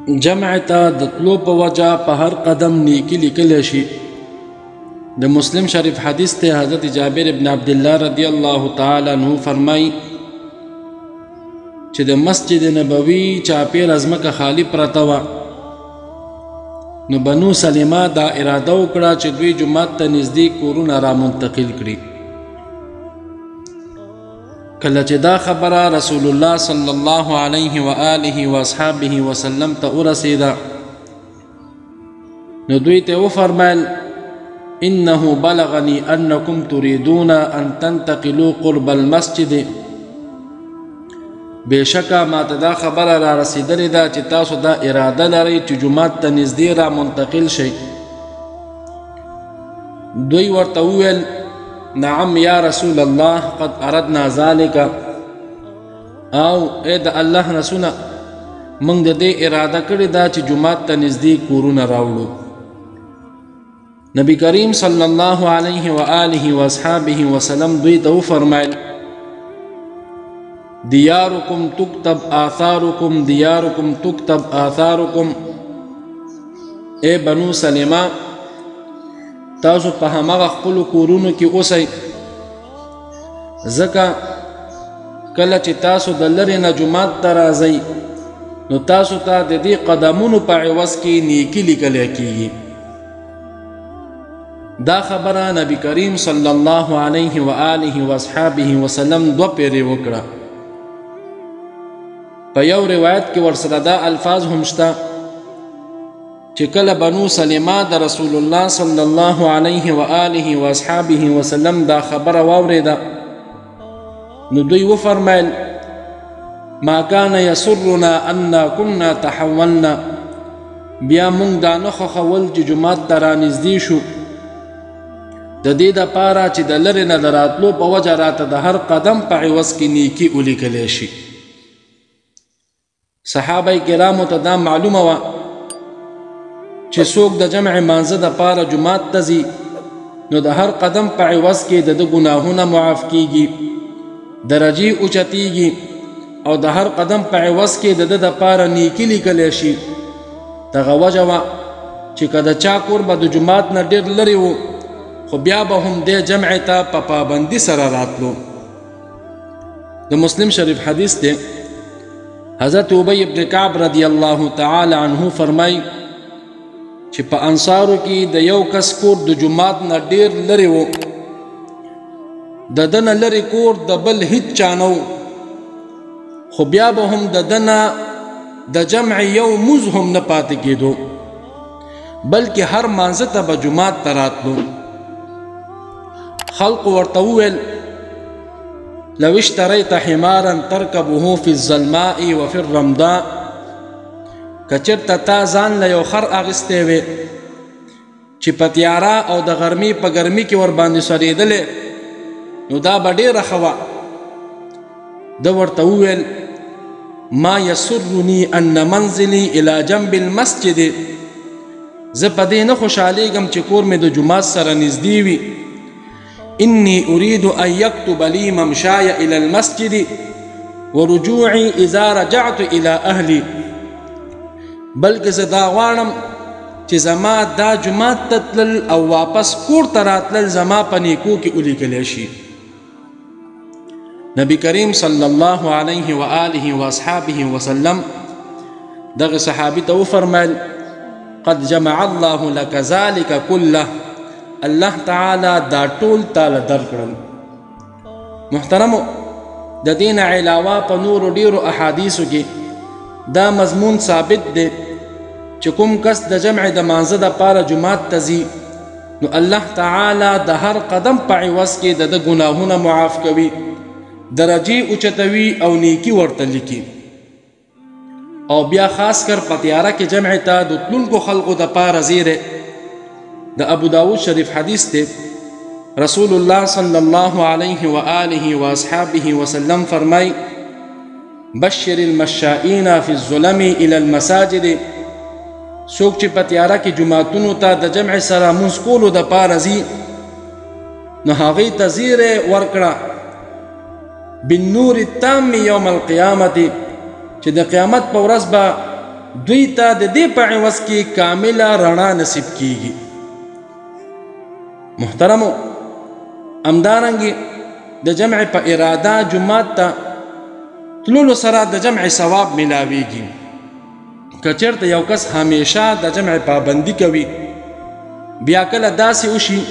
جمع ته د تلو په وجه په هر قدم نیکی لیکلی شي. د مسلم شریف حدیث ته حضرت جابر ابن عبدالله رضی الله تعالی عنہ فرمای چې د مسجد نبوي چاپیر ازمکه خالی پرته وه، نو بنو سلمه دا اراده وکړه چې دوی جومات ته نږدې کورونه را منتقل کړي. کله چې دا خبره رسول الله صلی الله علیه و آله و اصحابه وسلم ته ورسیده، نو دوی ته وفرمایل انه بلغني انکم تريدون ان تنتقلوا قرب المسجد، بشکه ما ته دا خبره را رسیدلې ده چې تاسو دا اراده لرئ چې جومات ته نږدې را منتقل شئ. دوی ورته وویل نعم یا رسول الله قد اردنا ذلك، او اے د الله رسوله موږ د دې اراده کړې ده چې جومات ته نږدې کورونه راوړو. نبی کریم صلی الله علیه و آله و اصحابه وسلم دوی ته وفرمایل دیارکم تکتب آثارکم دیارکم تکتب آثارکم، اے بنو سلمه تاسو په هماغه خپلو کورونو کې اوسئ، ځکه کله چې تاسو د لرې نه جومات ته راځئ نو تاسو ته د دې قدمونو په عوض کې نیکي لیکلی کیږي. دا خبره نبی کریم صلی الله علیه و آله و اصحابه وسلم دو پیرې وکړه. په یو روایت کې ورسره دا الفاظ هم شته چې کله بنو سلمه د رسول الله صلی الله علیه و آله و اصحابه وسلم دا خبره واورېده، نو دوی وفرمایل ما کان یسرنا انا کنا تحولنا، بیا موږ دا نه خوښول چې جومات ته رانږدې شو، د دې دپاره چې د لرې نه د راتلو په وجه راته د هر قدم په عوض کې نیکي ولیکلی شي. صحابه کرامو ته دا معلومه وه چې څوک د جمع مانځه دپاره جومات ته ځي نو د هر قدم په عوض کې د ده ګناهونه معاف کیږي، درجې اوچتیږي، او د هر قدم په عوض کې د ده دپاره نیکي لیکلی شي. دغه وجه وه چې که د چا کور به د جومات نه ډېر لرې و خو بیا به هم دې جمع ته په پابندي سره راتلو. د مسلم شریف حدیث دی حضرت ابی ابن کعب رضی الله تعالی عنه فرمای چې په انصارو کې د یو کس کور د جومات نه ډېر لرې و، د ده نه لرې کور د بل هیڅ چا نه و، خو بیا به هم د ده نه د جمع یو مز هم نه پاتې کېدو، بلکې هر مانځه ته به جومات ته راتلو. خلق ورته وویل لو اشتریت حمارا ترکبه فی الظلماء وفی الرمضاء، که چېرته تا ځان له یو خر اخیستی وې چې په تیاره او د غرمې په ګرمي کې ورباندې سورېدلی نو دا به ډېره ښه وه. ده ورته وویل ما یسرني ان منزلي الى جنب المسجد، زه په دې نه خوشحالیږم چې کور مې د جومات سره نږدې وي. انی اريد ان یکتب لی ممشای الى المسجد ورجوعي اذا رجعت الى اهلي، بلکې زه دا غواړم چې زما دا جومات ته تلل او واپس کور ته راتلل زما په نیکو کې ولیکلی شي. نبی کریم صلی الله علیه و آله و اصحابه وسلم دغه صحابي ته وفرمایل قد جمع الله لك ذلك كله، الله تعالی دا ټول تاله درکړل. محترمو، د دې نه علاوه په نورو ډیرو احادیثو کې دا مضمون ثابت دی چې کوم کس د جمع د مانځه دپاره جومات ته ځي نو الله تعالی د هر قدم په عوض کې د ده ګناهونه معاف کوي، درجې اوچتوي او نیکي ورته لیکي. او بیا خاص کر په تیاره کې جمع ته د تلونکو خلقو دپاره زیری. د ابو داود شریف حدیث ته رسول الله صلی الله علیه و آله و اصحابه وسلم فرمای بشر المشائین فی الظلم الى المساجد، څوک چې په تیاره کې جوماتونو ته د جمع سره مونځ کولو دپاره ځي نو هغوی ته زیری ورکړه بالنور التام یوم القیامت، چې د قیامت په ورځ به دوی ته د دې په عوض کې کامله رڼا نصیب کیږي. محترمو، همدارنګې د جمع په اراده جومات ته تللو سره د جمع ثواب ملاویږي. که چېرته یو کس همیشه د جمع پابندي کوي، بیا کله داسې وشي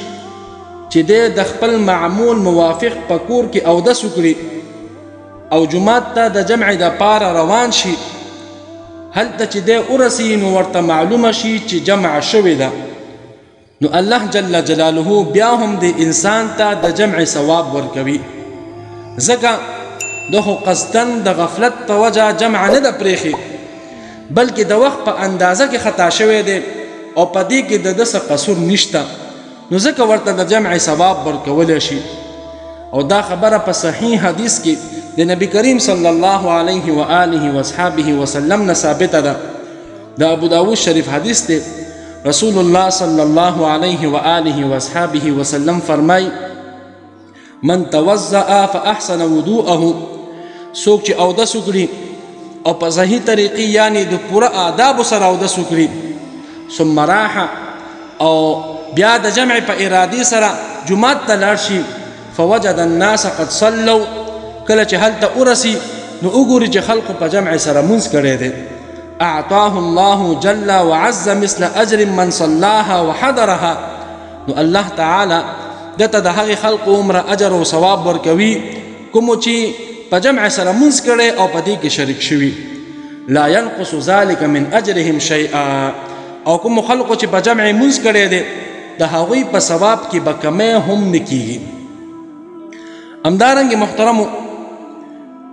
چې د خپل معمول موافق په کور کې اودس وکړي او جومات ته د جمع دپاره روان شي، هلته چې دی ورسي نو ورته معلومه شي چې جمع شوې ده، نو الله جل جلاله بیا هم د انسان ته د جمع ثواب ورکوي. ځکه ده خو قصدن د غفلت په وجه جمع نه ده پرېښې، بلکې د وخت په اندازه کې خطا شوی دی او په دې کې د ده څه قصور نشته، نو ځکه ورته د جمع ثواب ورکولی شي. او دا خبره په صحیح حدیث کې د نبی کریم صلی الله علیه و آله و اصحابه وسلم نه ثابته ده. د ابو داود شریف حدیث دی. رسول الله صلی الله علیه و آله و اصحابه وسلم فرمای: من توضأ فاحسن وضوءه، څوک چې اودس وکړي او په صحیح طریقې یعنی د پوره آدابو سره اودس وکړي، ثم راح او بیا د جمع په ارادې سره جومات ته لاړ شي، فوجد الناس قد صلوا، کله چې هلته ورسي نو وګوري چې خلقو په جمع سره مونځ کړی دی، اعطاه الله جل وعز مثل اجر من صلاها وحضرها، نو الله تعالی دته د هغې خلقو عمره اجر او ثواب ورکوي کومو چې په جمع سره مونځ کړی او په دې کې شریک شوي. لا ينقص ذلك من اجرهم شیئا، او کومو خلقو چې په جمع مونځ کړی دی د هغوی په ثواب کې به کمی هم نه کیږي. همدارنګې محترمو،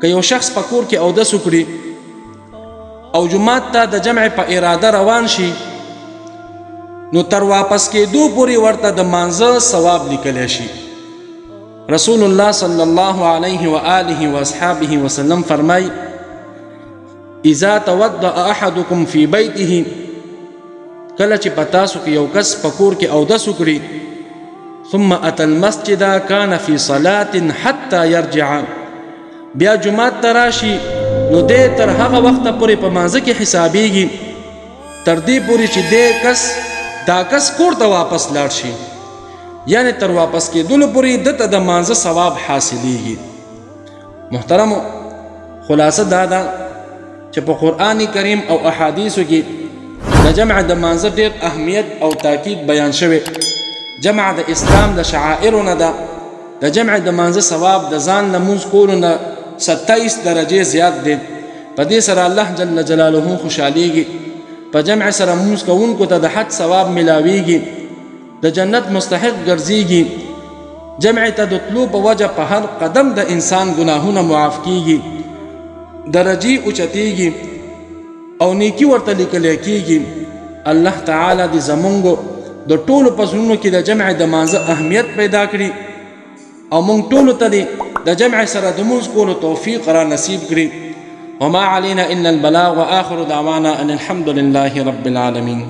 که یو شخص په کور کې اودس وکړي او جومات ته د جمع په اراده روان شي، نو تر واپس کېدو پورې ورته د مانځه ثواب لیکلی شي. رسول الله صلی الله علیه و آله و اصحابه وسلم فرمای: اذا توضأ احدکم فی بیته، کله چې په تاسو کې یو کس په کور کې اودس وکړي، ثم اتى المسجد كان في صلاة حتى يرجع، بیا جومات ته راشي نو دی تر هغه وخته پورې په مانځه کې حسابیږي تر دې پورې چې دا کس کور ته واپس لاړ شي، یعنی تر واپس کېدلو پورې دته د مانځه ثواب حاصلیږي. محترمو، خلاصه دا ده چې په قرآن کریم او احادیثو کې د جمع د مانځه ډېر اهمیت او تاکید بیان شوی. جمع د اسلام د شعائرو نه ده. د جمع د مانځه ثواب د ځان لمونځ کولو نه 27 درجې زیات دی. په دې سره الله جل جلاله خوشحالیږي. په جمع سره مونځ کوونکو ته د حج ثواب ملاویږي، د جنت مستحق ګرځیږي. جمع ته د تلو په وجه په هر قدم د انسان ګناهونه معاف کیږي، درجې اوچتیږي او نیکی ورته لیکلی کیږي. الله تعالی دې زمونږ د ټولو په زړونو کې د جمع د مانځه اهمیت پیدا کړي او مونږ ټولو ته دې د جمع سره د مونځ کولو توفیق را نصیب کړي. وما علينا إلا البلاغ، وآخر دعوانا أن الحمد لله رب العالمين.